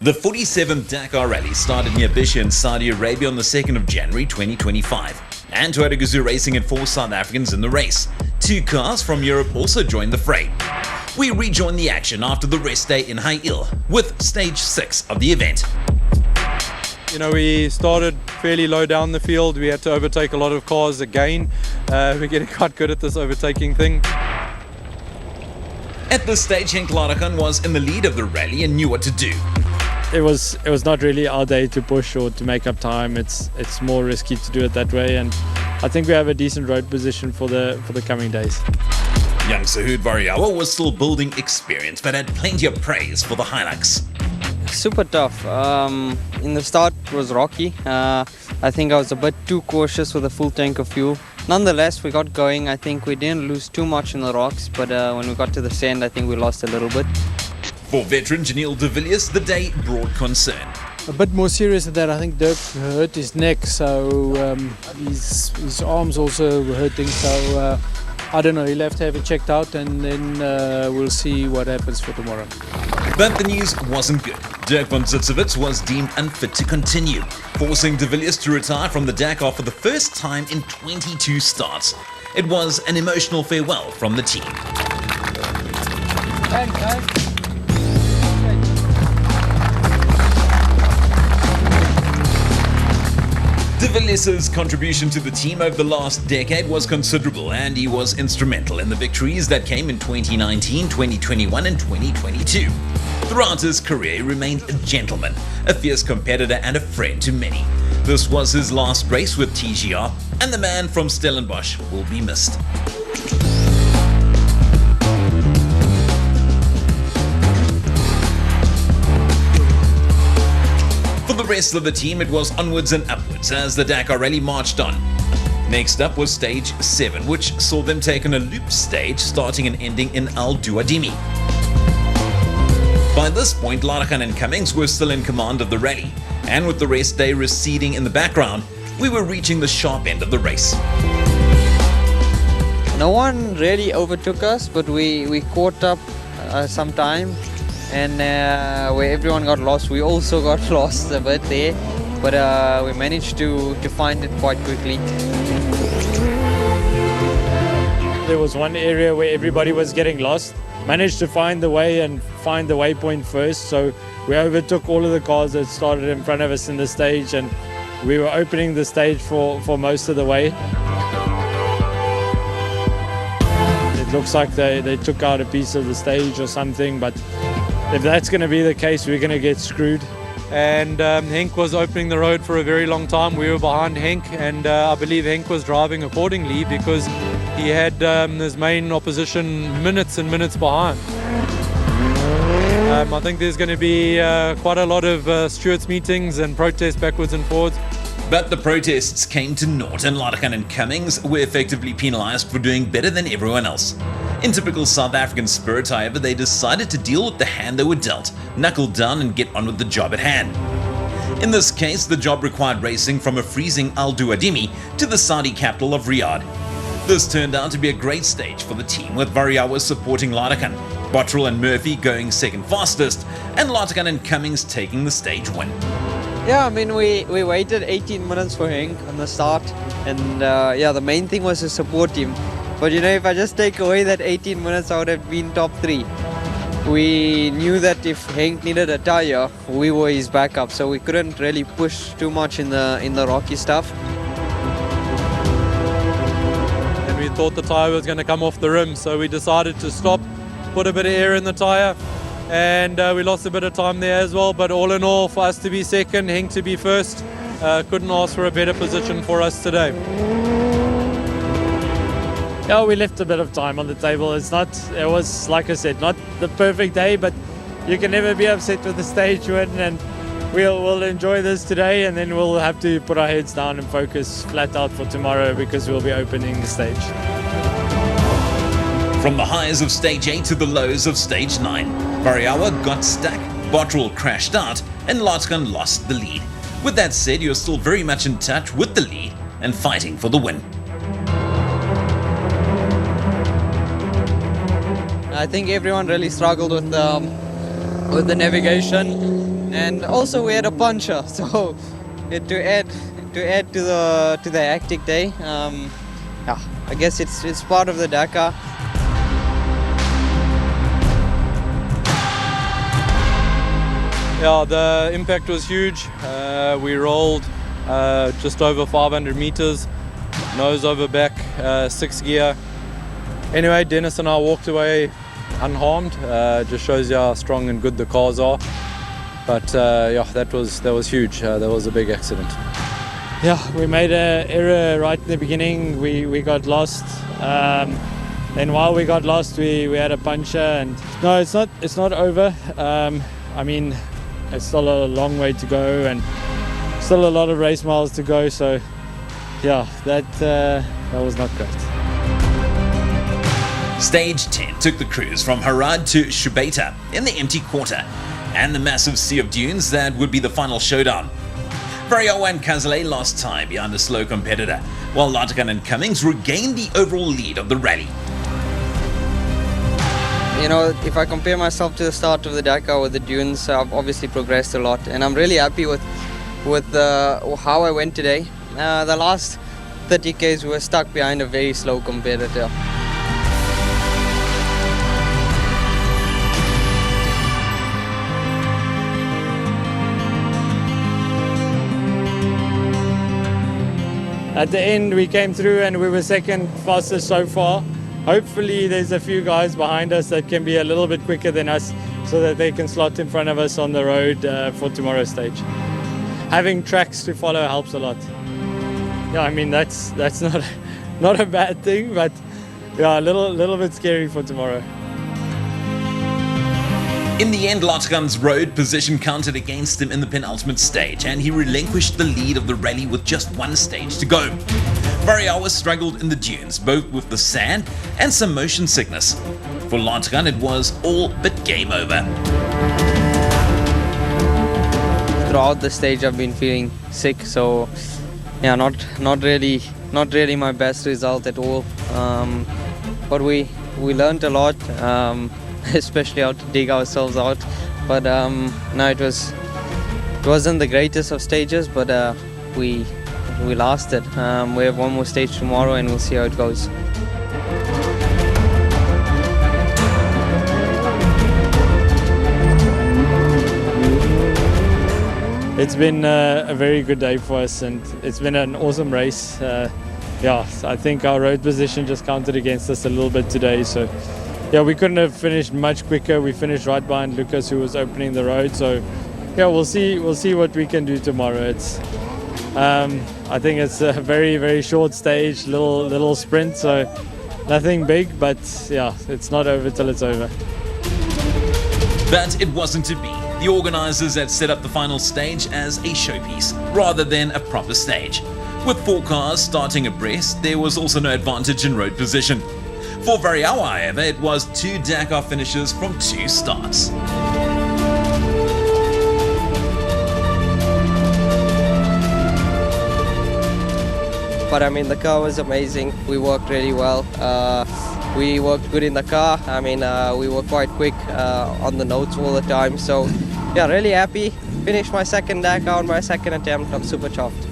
The 47th Dakar Rally started near Bisha in Saudi Arabia on the 2nd of January 2025. And TGRSA Racing had 4 South Africans in the race. 2 cars from Europe also joined the fray. We rejoined the action after the rest day in Hail with stage 6 of the event. We started fairly low down the field. We had to overtake a lot of cars again. We're getting quite good at this overtaking thing. At this stage, Henk Ladakan was in the lead of the rally and knew what to do. It was not really our day to push or to make up time. It's more risky to do it that way, and I think we have a decent road position for the coming days. Young Sahud Variawa was still building experience, but had plenty of praise for the Hilux. Super tough. In the start it was rocky. I think I was a bit too cautious with a full tank of fuel. Nonetheless, we got going. I think we didn't lose too much in the rocks, but when we got to the sand, I think we lost a little bit. For veteran Janelle de Villiers, the day brought concern. A bit more serious than that, I think Dirk hurt his neck, so his arms also were hurting, so I don't know, he'll have to have it checked out, and then we'll see what happens for tomorrow. But the news wasn't good. Dirk von Zitzewitz was deemed unfit to continue, forcing de Villiers to retire from the Dakar for the first time in 22 starts. It was an emotional farewell from the team. De Villiers' contribution to the team over the last decade was considerable, and he was instrumental in the victories that came in 2019, 2021 and 2022. Throughout his career, he remained a gentleman, a fierce competitor and a friend to many. This was his last race with TGR, and the man from Stellenbosch will be missed. For the rest of the team, it was onwards and upwards as the Dakar Rally marched on. Next up was stage 7, which saw them take on a loop stage starting and ending in Al Duadimi. By this point, Ladakan and Cummings were still in command of the rally, and with the rest day receding in the background, we were reaching the sharp end of the race. No one really overtook us, but we caught up some time. And where everyone got lost, we also got lost a bit there, but we managed to find it quite quickly. There was one area where everybody was getting lost. Managed to find the way and find the waypoint first, so we overtook all of the cars that started in front of us in the stage, and we were opening the stage for most of the way. It looks like they took out a piece of the stage or something, but if that's going to be the case, we're going to get screwed. And Henk was opening the road for a very long time. We were behind Henk, and I believe Henk was driving accordingly because he had his main opposition minutes and minutes behind. I think there's going to be quite a lot of stewards meetings and protests backwards and forwards. But the protests came to naught, and Ladakan and Cummings were effectively penalised for doing better than everyone else. In typical South African spirit, however, they decided to deal with the hand they were dealt, knuckle down and get on with the job at hand. In this case, the job required racing from a freezing Al Duadimi to the Saudi capital of Riyadh. This turned out to be a great stage for the team, with Variawa supporting Ladakan, Bottrell and Murphy going second fastest, and Ladakan and Cummings taking the stage win. Yeah, I mean, we waited 18 minutes for Henk on the start, and the main thing was to support him. But if I just take away that 18 minutes, I would have been top 3. We knew that if Henk needed a tire, we were his backup, so we couldn't really push too much in the rocky stuff. And we thought the tire was going to come off the rim, so we decided to stop, put a bit of air in the tire, and we lost a bit of time there as well. But all in all, for us to be second, Henk to be first, couldn't ask for a better position for us today. Yeah, we left a bit of time on the table. It was, like I said, not the perfect day, but you can never be upset with the stage win, and we'll enjoy this today, and then we'll have to put our heads down and focus flat out for tomorrow because we'll be opening the stage. From the highs of stage 8 to the lows of stage 9, Variawa got stuck, Bottrell crashed out, and Ladakan lost the lead. With that said, you're still very much in touch with the lead and fighting for the win. I think everyone really struggled with the navigation. and also we had a puncher. So to add to the hectic day, yeah, I guess it's part of the Dakar. Yeah, the impact was huge. We rolled just over 500 meters, nose over back, 6th gear. Anyway, Dennis and I walked away unharmed. Just shows you how strong and good the cars are. But yeah, that was huge. That was a big accident. Yeah, we made an error right in the beginning. We got lost. Then while we got lost, we had a puncture. And no, it's not over. I mean, it's still a long way to go, and still a lot of race miles to go. So yeah, that was not great. Stage 10 took the cruise from Harad to Shubeta in the empty quarter, and the massive sea of dunes that would be the final showdown. Varioa and Kazale lost time behind a slow competitor, while Lartigan and Cummings regained the overall lead of the rally. You know, if I compare myself to the start of the Dakar with the dunes, I've obviously progressed a lot, and I'm really happy with how I went today. The last 30 k's we were stuck behind a very slow competitor. At the end, we came through and we were second fastest so far. Hopefully there's a few guys behind us that can be a little bit quicker than us, so that they can slot in front of us on the road for tomorrow's stage. Having tracks to follow helps a lot. Yeah, I mean that's not a bad thing, but yeah, a little bit scary for tomorrow. In the end, Lartigan's road position counted against him in the penultimate stage, and he relinquished the lead of the rally with just one stage to go. Varioa struggled in the dunes, both with the sand and some motion sickness. For Lartigan, it was all but game over. Throughout the stage, I've been feeling sick, so yeah, not really my best result at all. But we learned a lot. Especially how to dig ourselves out, but no, it wasn't the greatest of stages, but we lasted. We have one more stage tomorrow, and we'll see how it goes. It's been a very good day for us, and it's been an awesome race. Yeah, I think our road position just counted against us a little bit today, so yeah, we couldn't have finished much quicker. We finished right behind Lucas, who was opening the road. So yeah, we'll see what we can do tomorrow. It's I think it's a very, very short stage, little sprint, so nothing big, but yeah, it's not over till it's over. But it wasn't to be. The organisers had set up the final stage as a showpiece rather than a proper stage. With 4 cars starting abreast, there was also no advantage in road position. For Varioa, however, it was 2 Dakar finishes from 2 starts. But I mean, the car was amazing. We worked really well. We worked good in the car. I mean, we were quite quick on the notes all the time. So yeah, really happy. Finished my second Dakar on my second attempt. I'm super chuffed.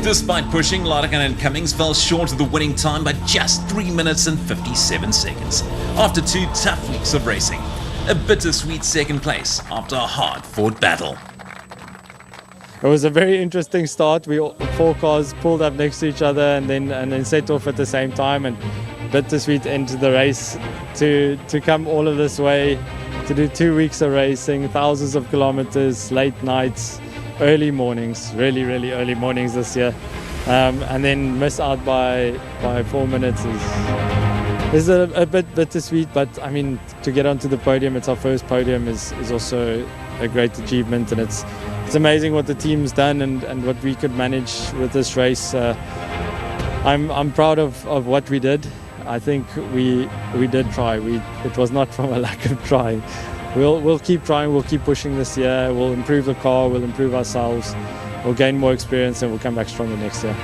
Despite pushing, Lartigan and Cummings fell short of the winning time by just 3 minutes and 57 seconds after 2 tough weeks of racing. A bittersweet second place after a hard-fought battle. It was a very interesting start. 4 cars pulled up next to each other and then set off at the same time, and bittersweet end to the race to come all of this way, to do 2 weeks of racing, thousands of kilometers, late nights, early mornings, really early mornings this year, and then miss out by 4 minutes is a bit bittersweet. But I mean, to get onto the podium, it's our first podium, is also a great achievement, and it's amazing what the team's done and what we could manage with this race. I'm proud of what we did. I think we did try. It was not from a lack of trying. We'll keep trying, we'll keep pushing this year, we'll improve the car, we'll improve ourselves, we'll gain more experience, and we'll come back stronger next year.